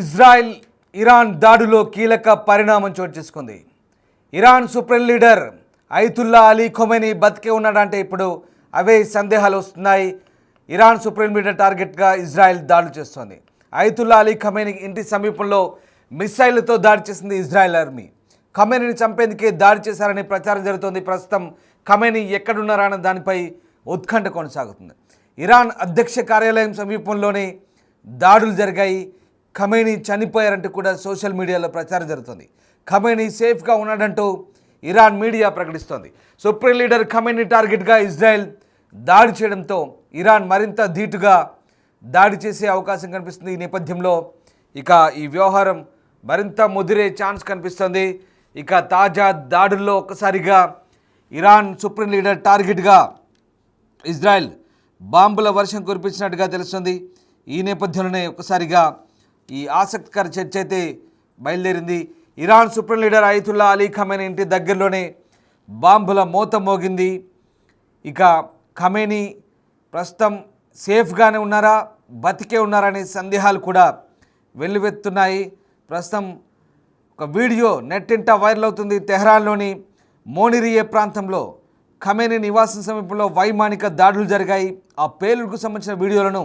Israel Iran దాడిలో కీలక పరిణామం చోటు చేసుకుంది. Iran supreme leader Ayatollah Ali Khomeini బతికే ఉన్నాడంటే ఇప్పుడు అవే సందేహాలు వస్తున్నాయి. ఇరాన్ సుప్రీం లీడర్ టార్గెట్గా ఇజ్రాయెల్ దాడులు చేస్తోంది. అయతుల్లా అలీ ఖొమైనీ ఇంటి సమీపంలో మిసైళ్లతో దాడి చేసింది ఇజ్రాయెల్ ఆర్మీ. ఖొమైనీని చంపేందుకే దాడి చేశారని ప్రచారం జరుగుతోంది. ప్రస్తుతం ఖొమైనీ ఎక్కడున్నారన్న దానిపై ఉత్కంఠ కొనసాగుతుంది. ఇరాన్ అధ్యక్ష కార్యాలయం సమీపంలోనే దాడులు జరిగాయి. ఖొమైనీ చనిపోయారంటూ కూడా సోషల్ మీడియాలో ప్రచారం జరుగుతుంది. ఖొమైనీ సేఫ్గా ఉన్నాడంటూ ఇరాన్ మీడియా ప్రకటిస్తోంది. సుప్రీం లీడర్ ఖొమైనీ టార్గెట్గా ఇజ్రాయెల్ దాడి చేయడంతో ఇరాన్ మరింత ధీటుగా దాడి చేసే అవకాశం కనిపిస్తుంది. ఈ నేపథ్యంలో ఇక ఈ వ్యవహారం మరింత ముదిరే ఛాన్స్ కనిపిస్తుంది. ఇక తాజా దాడుల్లో ఒక్కసారిగా ఇరాన్ సుప్రీం లీడర్ టార్గెట్గా ఇజ్రాయెల్ బాంబుల వర్షం కురిపించినట్టుగా తెలుస్తుంది. ఈ నేపథ్యంలోనే ఒక్కసారిగా ఈ ఆసక్తికర చర్చ అయితే బయలుదేరింది. Iran supreme leader Ayatollah Ali Khomeini ఇంటి దగ్గరలోనే బాంబుల మోత మోగింది. ఇక ఖొమైనీ ప్రస్తుతం సేఫ్గానే ఉన్నారా, బతికే ఉన్నారా అనే సందేహాలు కూడా వెల్లువెత్తున్నాయి. ప్రస్తుతం ఒక వీడియో నెట్టింట వైరల్ అవుతుంది. తెహ్రాన్లోని మోనిరియే ప్రాంతంలో ఖొమైనీ నివాసం సమీపంలో వైమానిక దాడులు జరిగాయి. ఆ పేలుడుకు సంబంధించిన వీడియోలను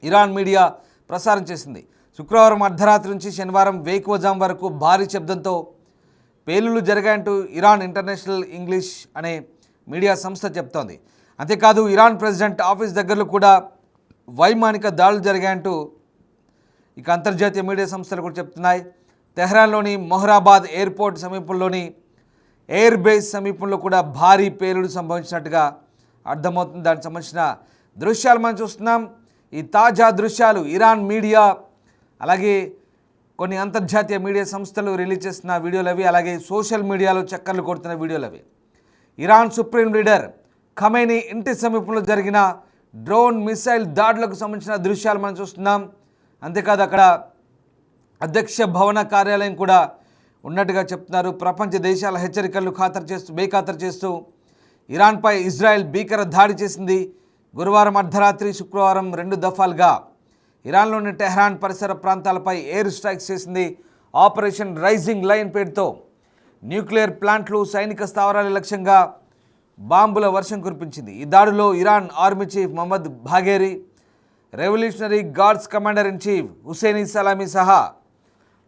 ఇరాన్ మీడియా ప్రసారం చేసింది. శుక్రవారం అర్ధరాత్రి నుంచి శనివారం వేకువజాం వరకు భారీ శబ్దంతో పేలుళ్లు జరిగాయంటూ ఇరాన్ ఇంటర్నేషనల్ ఇంగ్లీష్ అనే మీడియా సంస్థ చెప్తోంది. అంతేకాదు ఇరాన్ ప్రెసిడెంట్ ఆఫీస్ దగ్గరలో కూడా వైమానిక దాడులు జరిగాయంటూ ఇక అంతర్జాతీయ మీడియా సంస్థలు కూడా చెప్తున్నాయి. తెహ్రాన్లోని మొహరాబాద్ ఎయిర్పోర్ట్ సమీపంలోని ఎయిర్ బేస్ సమీపంలో కూడా భారీ పేలుడు సంభవించినట్టుగా అర్థమవుతుంది. దానికి సంబంధించిన దృశ్యాలు మనం చూస్తున్నాం. ఈ తాజా దృశ్యాలు ఇరాన్ మీడియా అలాగే కొన్ని అంతర్జాతీయ మీడియా సంస్థలు రిలీజ్ చేస్తున్న వీడియోలు అవి, అలాగే సోషల్ మీడియాలో చక్కర్లు కొడుతున్న వీడియోలు అవి. ఇరాన్ సుప్రీం లీడర్ ఖొమైనీ ఇంటి సమీపంలో జరిగిన డ్రోన్ మిసైల్ దాడులకు సంబంధించిన దృశ్యాలు మనం చూస్తున్నాం. అంతేకాదు అక్కడ అధ్యక్ష భవన కార్యాలయం కూడా ఉన్నట్టుగా చెప్తున్నారు. ప్రపంచ దేశాల హెచ్చరికలు బేఖాతరు చేస్తూ ఇరాన్పై ఇజ్రాయెల్ భీకర దాడి చేసింది. గురువారం అర్ధరాత్రి, శుక్రవారం 2 దఫాలుగా ఇరాన్లోని టెహ్రాన్ పరిసర ప్రాంతాలపై ఎయిర్ స్ట్రైక్స్ చేసింది. ఆపరేషన్ రైజింగ్ లైన్ పేరుతో న్యూక్లియర్ ప్లాంట్లు, సైనిక స్థావరాల లక్ష్యంగా బాంబుల వర్షం కురిపించింది. ఈ దాడిలో Iran army chief Mohammad Bagheri, revolutionary guards commander in chief Hosseini Salami సహా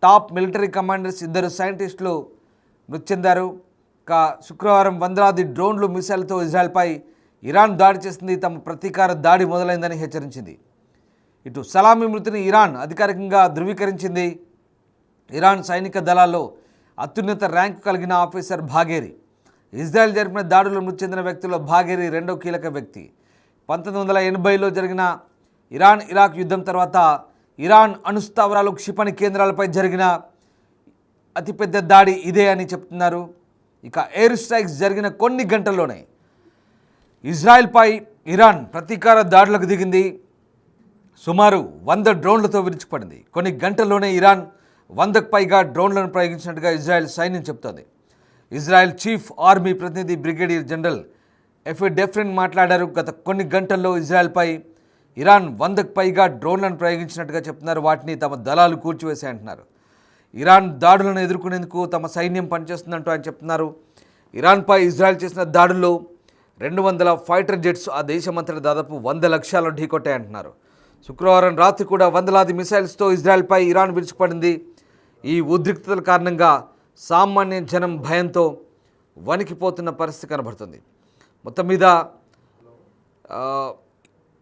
టాప్ మిలిటరీ కమాండర్స్, 2 సైంటిస్టులు మృతి చెందారు. శుక్రవారం వందలాది డ్రోన్లు, మిసైల్తో ఇజ్రాయెల్పై ఇరాన్ దాడి చేసింది. తమ ప్రతీకార దాడి మొదలైందని హెచ్చరించింది. ఇటు సలామీ మృతిని ఇరాన్ అధికారికంగా ధృవీకరించింది. ఇరాన్ సైనిక దళాల్లో అత్యున్నత ర్యాంకు కలిగిన ఆఫీసర్ బాఘేరీ. ఇజ్రాయెల్ జరిపిన దాడుల్లో మృతి చెందిన వ్యక్తుల్లో బాఘేరీ రెండో కీలక వ్యక్తి. 1980లో జరిగిన ఇరాన్ ఇరాక్ యుద్ధం తర్వాత ఇరాన్ అణుస్థావరాలు, క్షిపణి కేంద్రాలపై జరిగిన అతిపెద్ద దాడి ఇదే అని చెప్తున్నారు. ఇక ఎయిర్ స్ట్రైక్స్ జరిగిన కొన్ని గంటల్లోనే ఇజ్రాయెల్పై ఇరాన్ ప్రతీకార దాడులకు దిగింది. సుమారు 100 డ్రోన్లతో విరుచుకుపడింది. కొన్ని గంటల్లోనే ఇరాన్ 100కు పైగా డ్రోన్లను ప్రయోగించినట్టుగా ఇజ్రాయెల్ సైన్యం చెబుతోంది. ఇజ్రాయెల్ చీఫ్ ఆర్మీ ప్రతినిధి బ్రిగేడియర్ జనరల్ ఎఫ్ డెఫ్రిన్ మాట్లాడారు. గత కొన్ని గంటల్లో ఇజ్రాయెల్పై ఇరాన్ 100కు పైగా డ్రోన్లను ప్రయోగించినట్టుగా చెప్తున్నారు. వాటిని తమ దళాలు కూల్చివేశాయంటున్నారు. ఇరాన్ దాడులను ఎదుర్కొనేందుకు తమ సైన్యం పనిచేస్తుందంటూ ఆయన చెప్తున్నారు. ఇరాన్పై ఇజ్రాయెల్ చేసిన దాడుల్లో 200 ఫైటర్ జెట్స్ ఆ దేశమంతటా దాదాపు 100 లక్ష్యాలను ఢీకొట్టాయంటున్నారు. శుక్రవారం రాత్రి కూడా వందలాది మిసైల్స్తో ఇజ్రాయెల్పై ఇరాన్ విరుచుకుపడింది. ఈ ఉద్రిక్తతల కారణంగా సామాన్య జనం భయంతో వణికిపోతున్న పరిస్థితి కనబడుతుంది. మొత్తం మీద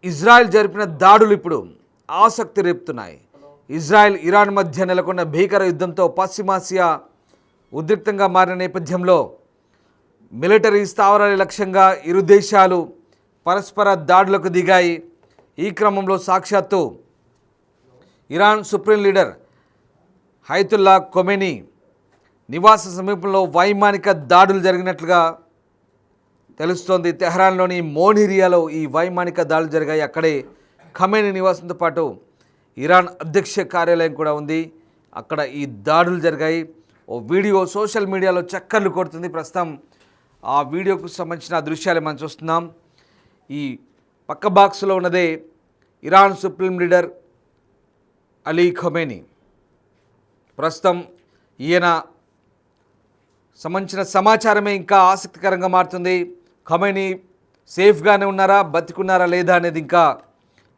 ఇజ్రాయెల్ జరిపిన దాడులు ఇప్పుడు ఆసక్తి రేపుతున్నాయి. ఇజ్రాయెల్ ఇరాన్ మధ్య నెలకొన్న భీకర యుద్ధంతో పశ్చిమాసియా ఉద్రిక్తంగా మారిన నేపథ్యంలో మిలిటరీ స్థావరాల లక్ష్యంగా ఇరు దేశాలు పరస్పర దాడులకు దిగాయి. ఈ క్రమంలో సాక్షాత్తు Iran supreme leader Ayatollah Khomeini నివాస సమీపంలో వైమానిక దాడులు జరిగినట్లుగా తెలుస్తోంది. తెహ్రాన్లోని మోనిరియాలో ఈ వైమానిక దాడులు జరిగాయి. అక్కడే ఖొమైనీ నివాసంతో పాటు ఇరాన్ అధ్యక్ష కార్యాలయం కూడా ఉంది. అక్కడ ఈ దాడులు జరిగాయి. ఓ వీడియో సోషల్ మీడియాలో చక్కర్లు కొడుతుంది. ప్రస్తుతం ఆ వీడియోకు సంబంధించిన దృశ్యాలు మనం చూస్తున్నాం. ఈ పక్క బాక్స్లో ఉన్నదే Iran supreme leader Ali Khomeini. ప్రస్తుతం ఈయన సంబంధించిన సమాచారమే ఇంకా ఆసక్తికరంగా మారుతుంది. ఖమేనీ సేఫ్గానే ఉన్నారా, బతికున్నారా లేదా అనేది ఇంకా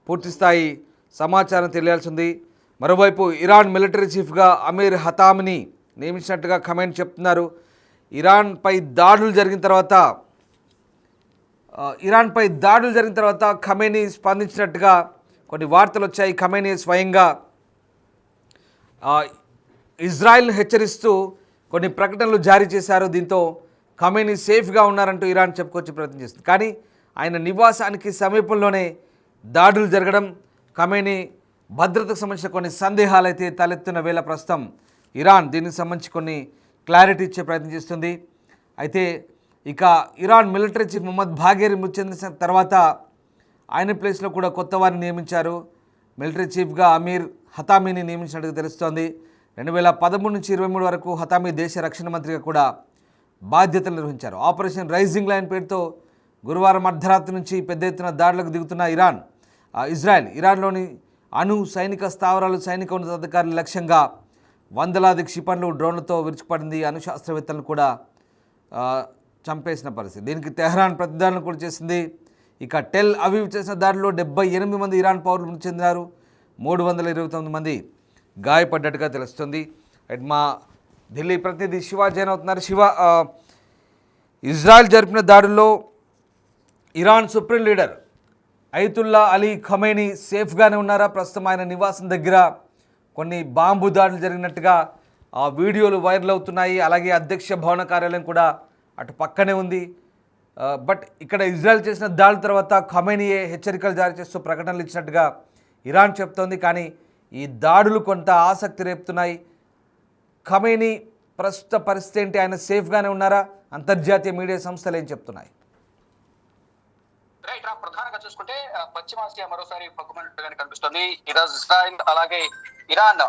పూర్తిస్థాయి సమాచారం తెలియాల్సింది. మరోవైపు ఇరాన్ మిలిటరీ చీఫ్గా అమీర్ హతామిని నియమించినట్టుగా ఖమేనీ చెప్తున్నారు. ఇరాన్పై దాడులు జరిగిన తర్వాత ఖమేనీ స్పందించినట్టుగా కొన్ని వార్తలు వచ్చాయి. ఖమేనీ స్వయంగా ఇజ్రాయెల్ను హెచ్చరిస్తూ కొన్ని ప్రకటనలు జారీ చేశారు. దీంతో ఖమేనీ సేఫ్గా ఉన్నారంటూ ఇరాన్ చెప్పుకొచ్చే ప్రయత్నం చేస్తుంది. కానీ ఆయన నివాసానికి సమీపంలోనే దాడులు జరగడం, ఖమేనీ భద్రతకు సంబంధించిన కొన్ని సందేహాలు అయితే తలెత్తున్న వేళ ప్రస్తుతం ఇరాన్ దీనికి సంబంధించి కొన్ని క్లారిటీ ఇచ్చే ప్రయత్నం చేస్తుంది. అయితే ఇక ఇరాన్ మిలిటరీ చీఫ్ మొహమ్మద్ బాఘేరి మృతి చెందిన తర్వాత ఆయన ప్లేస్లో కూడా కొత్త వారిని నియమించారు. మిలిటరీ చీఫ్గా అమీర్ హతామీని నియమించినట్టుగా తెలుస్తోంది. 2013 నుంచి 23 వరకు హతామీ దేశ రక్షణ మంత్రిగా కూడా బాధ్యతలు నిర్వహించారు. ఆపరేషన్ రైజింగ్ లైన్ పేరుతో గురువారం అర్ధరాత్రి నుంచి పెద్ద ఎత్తున దాడులకు దిగుతున్న ఇజ్రాయెల్ ఇరాన్లోని సైనిక స్థావరాలు, సైనిక ఉన్నతాధికారుల లక్ష్యంగా వందలాది క్షిపణులు, డ్రోన్లతో విరుచుకుపడింది. శాస్త్రవేత్తలను కూడా చంపేసిన పరిస్థితి. దీనికి తెహ్రాన్ ప్రతిదాడులు కూడా చేసింది. ఇక టెల్ అవీవ్ చేసిన దాడిలో 78 మంది ఇరాన్ పౌరులు మృతి చెందినారు. 329 మంది గాయపడ్డట్టుగా తెలుస్తుంది. మా ఢిల్లీ ప్రతినిధి శివ జైన్ అవుతున్నారు. శివ, ఇజ్రాయెల్ జరిపిన దాడుల్లో Iran supreme leader Ayatollah Ali Khamenei సేఫ్గానే ఉన్నారా? ప్రస్తుతం ఆయన నివాసం దగ్గర కొన్ని బాంబు దాడులు జరిగినట్టుగా వీడియోలు వైరల్ అవుతున్నాయి. అలాగే అధ్యక్ష భవన కార్యాలయం కూడా అటు పక్కనే ఉంది. బట్ ఇక్కడ ఇజ్రాయెల్ చేసిన దాడుల తర్వాత ఖమేనీయే హెచ్చరికలు జారీ చేస్తూ ప్రకటనలు ఇచ్చినట్టుగా ఇరాన్ చెప్తోంది. కానీ ఈ దాడులు కొంత ఆసక్తి రేపుతున్నాయి. ఖమేనీ ప్రస్తుత పరిస్థితి ఏంటి? ఆయన సేఫ్గానే ఉన్నారా? అంతర్జాతీయ మీడియా సంస్థలు ఏం చెప్తున్నాయి? ప్రధానంగా చూసుకుంటే పశ్చిమాసియా మరోసారి పక్కుమన్నట్టుగానే కనిపిస్తుంది. ఈరోజు ఇజ్రాయెల్ అలాగే ఇరాన్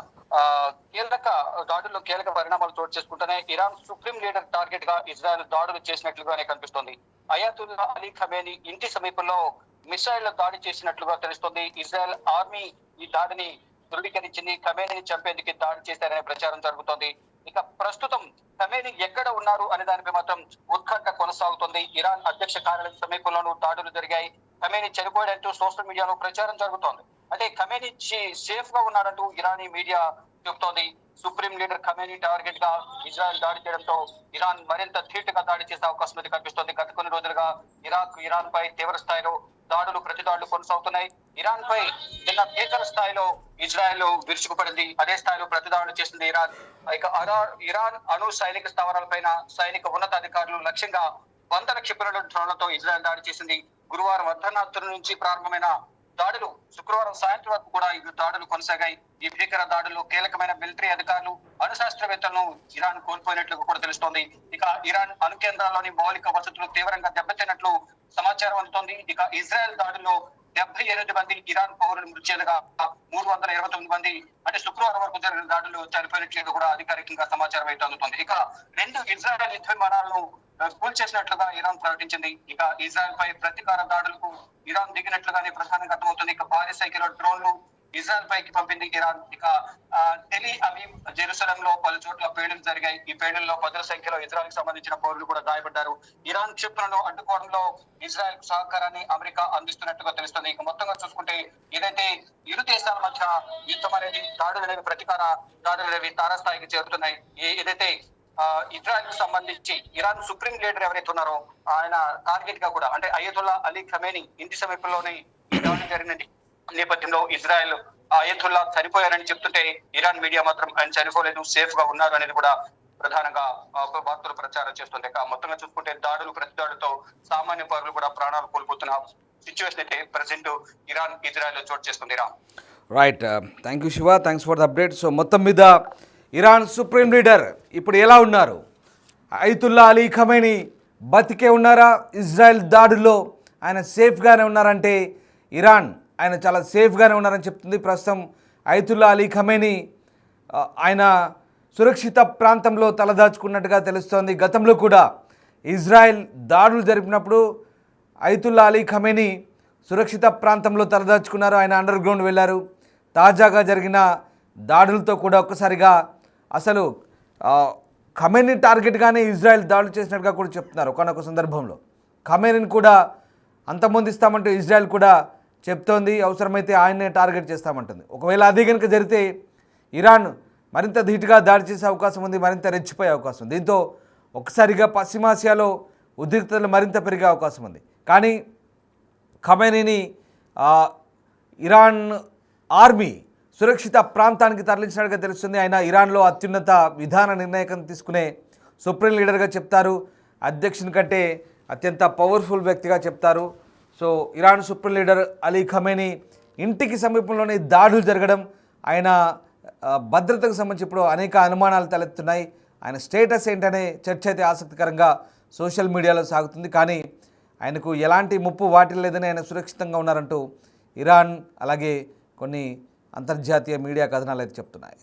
దాడుల్లో కీలక పరిణామాలు చోటు చేసుకుంటూనే ఇరాన్ సుప్రీం లీడర్ టార్గెట్ గా ఇజ్రాయెల్ దాడులు చేసినట్లుగానే కనిపిస్తోంది. అయాతుల్లా అలీ ఖమేనీ ఇంటి సమీపంలో మిసైళ్ల దాడి చేసినట్లుగా తెలుస్తోంది. ఇజ్రాయెల్ ఆర్మీ ఈ దాడిని ధృవీకరించింది. ఖమేనీని చంపేందుకు దాడి చేశారనే ప్రచారం జరుగుతోంది. ఇక ప్రస్తుతం ఖమేనీ ఎక్కడ ఉన్నారు అనే దానిపై మాత్రం ఉత్కంఠ కొనసాగుతుంది. ఇరాన్ అధ్యక్ష కార్యాలయం సమీపంలోనూ దాడులు జరిగాయి. ఖమేనీ చనిపోయాడంటూ సోషల్ మీడియాలో ప్రచారం జరుగుతోంది. అంటే ఖమేనీ సేఫ్ గా ఉన్నాడంటూ ఇరానీ మీడియా చెబుతోంది. సుప్రీం లీడర్ ఖమేనీ టార్గెట్ గా ఇజ్రాయెల్ దాడి చేయడంతో ఇరాన్ మరింత ధీటుగా దాడి చేసే అవకాశం అయితే కనిపిస్తోంది. గత కొన్ని రోజులుగా ఇరాన్ పై తీవ్ర స్థాయిలో ప్రతి దాడులు కొనసాగుతున్నాయి. ఇరాన్ పై నిన్న భీకర స్థాయిలో ఇజ్రాయెల్ విరుచుకుపడింది. అదే స్థాయిలో ప్రతి దాడులు చేసింది ఇరాన్. ఇక ఇరాన్ సైనిక స్థావరాలపైన సైనిక ఉన్నతాధికారులు లక్ష్యంగా 100 క్షిపణుల డ్రోన్లతో ఇజ్రాయెల్ దాడి చేసింది. గురువారం అర్ధరాత్రి నుంచి ప్రారంభమైన దాడులు శుక్రవారం సాయంత్రం వరకు కూడా ఈ దాడులు కొనసాగాయి. ఈ భీకర దాడుల్లో కీలకమైన మిలిటరీ అధికారులు, అణుశాస్త్రవేత్తలను ఇరాన్ కోల్పోయినట్లు కూడా తెలుస్తోంది. ఇక ఇరాన్ అణు కేంద్రాల్లోని మౌలిక వసతులు తీవ్రంగా దెబ్బతిన్నట్లు సమాచారం అందుతోంది. ఇక ఇజ్రాయెల్ దాడుల్లో 78 మంది ఇరాన్ పౌరులు మృతి చెందగా 329 మంది అంటే శుక్రవారం వరకు జరిగిన దాడులు చనిపోయినట్లుగా కూడా అధికారికంగా సమాచారం అయితే అందుతుంది. ఇక 2 ఇజ్రాయెల్ యుద్ధ విమానాలను కూల్చేసినట్లుగా ఇరాన్ ప్రకటించింది. ఇక ఇజ్రాయెల్ పై ప్రతీకార దాడులకు ఇరాన్ దిగినట్లుగానే ప్రధానంగా అర్థమవుతుంది. ఇక భారీ సంఖ్యలో డ్రోన్లు ఇజ్రాయెల్ పైకి పంపింది ఇరాన్. ఇక టెల్ అవీవ్, జెరూసలేం లో పలు చోట్ల పేలులు జరిగాయి. ఈ పేలుల్లో 10 సంఖ్యలో ఇజ్రాయెల్ కి సంబంధించిన పౌరులు కూడా గాయపడ్డారు. ఇరాన్ క్షిపణులను అడ్డుకోవడంలో ఇజ్రాయెల్ సహకారాన్ని అమెరికా అందిస్తున్నట్టుగా తెలుస్తుంది. ఇక మొత్తంగా చూసుకుంటే ఏదైతే ఇరు దేశాల మధ్య యుద్ధం అనేది, దాడులు అనేవి, ప్రతీకార దాడులు అనేవి తారాస్థాయికి చేరుతున్నాయి. ఏదైతే ఇజ్రాయెల్ కు సంబంధించి ఇరాన్ సుప్రీం లీడర్ ఎవరైతే ఉన్నారో ఆయన టార్గెట్ గా కూడా అంటే అయతుల్లా అలీ ఖమేనీ ఇంటి సమీపంలోనే ఈ దాడులు జరిగిన నేపథ్యంలో ఇజ్రాయెల్ అయతుల్లా చనిపోయారని చెప్తుంటే ఇరాన్ మీడియా మాత్రం ఆయన చనిపోలేదు, సేఫ్ గా ఉన్నారు అనేది కూడా ప్రధానంగా వార్తలు ప్రచారం చేస్తుంది. మొత్తంగా చూసుకుంటే దాడులు ప్రతి దాడులతో సామాన్య పౌరులు కూడా ప్రాణాలు కోల్పోతున్న సిచ్యువేషన్ అయితే ప్రెసెంట్ ఇరాన్ ఇజ్రాయెల్ చోటు చేస్తుంది. Right, thank you Shiva, thanks for the update. So మొత్తం మీద ఇరాన్ సుప్రీం లీడర్ ఇప్పుడు ఎలా ఉన్నారు? అయతుల్లా అలీ ఖమేనీ బతికే ఉన్నారా? ఇజ్రాయెల్ దాడుల్లో ఆయన సేఫ్గానే ఉన్నారంటే ఇరాన్ ఆయన చాలా సేఫ్గానే ఉన్నారని చెప్తుంది. ప్రస్తుతం అయతుల్లా అలీ ఖమేనీ ఆయన సురక్షిత ప్రాంతంలో తలదాచుకున్నట్టుగా తెలుస్తోంది. గతంలో కూడా ఇజ్రాయెల్ దాడులు జరిపినప్పుడు అయతుల్లా అలీ ఖమేనీ సురక్షిత ప్రాంతంలో తలదాచుకున్నారు. ఆయన అండర్ గ్రౌండ్ వెళ్ళారు. తాజాగా జరిగిన దాడులతో కూడా ఒక్కసారిగా అసలు ఖమేనీ టార్గెట్గానే ఇజ్రాయెల్ దాడులు చేసినట్టుగా కూడా చెప్తున్నారు. ఒకనొక సందర్భంలో ఖమేనీని కూడా అంతమొందిస్తామంటూ ఇజ్రాయెల్ కూడా చెప్తోంది. అవసరమైతే ఆయన్నే టార్గెట్ చేస్తామంటుంది. ఒకవేళ అది కనుక జరిగితే ఇరాన్ మరింత ధీటుగా దాడి చేసే అవకాశం ఉంది, మరింత రెచ్చిపోయే అవకాశం ఉంది. దీంతో ఒకసారిగా పశ్చిమాసియాలో ఉద్రిక్తతలు మరింత పెరిగే అవకాశం ఉంది. కానీ ఖమేనీని ఇరాన్ ఆర్మీ సురక్షిత ప్రాంతానికి తరలించినట్టుగా తెలుస్తుంది. ఆయన ఇరాన్లో అత్యున్నత విధాన నిర్ణాయకం తీసుకునే సుప్రీం లీడర్గా చెప్తారు. అధ్యక్షుని కంటే అత్యంత పవర్ఫుల్ వ్యక్తిగా చెప్తారు. So Iran supreme leader Ali Khamenei ఇంటికి సమీపంలోనే దాడులు జరగడం, ఆయన భద్రతకు సంబంధించి ఇప్పుడు అనేక అనుమానాలు తలెత్తున్నాయి. ఆయన స్టేటస్ ఏంటనే చర్చ అయితే ఆసక్తికరంగా సోషల్ మీడియాలో సాగుతుంది. కానీ ఆయనకు ఎలాంటి ముప్పు వాటిల్లేదని, ఆయన సురక్షితంగా ఉన్నారంటూ ఇరాన్ అలాగే కొన్ని అంతర్జాతీయ మీడియా కథనాలు అయితే చెప్తున్నాయి.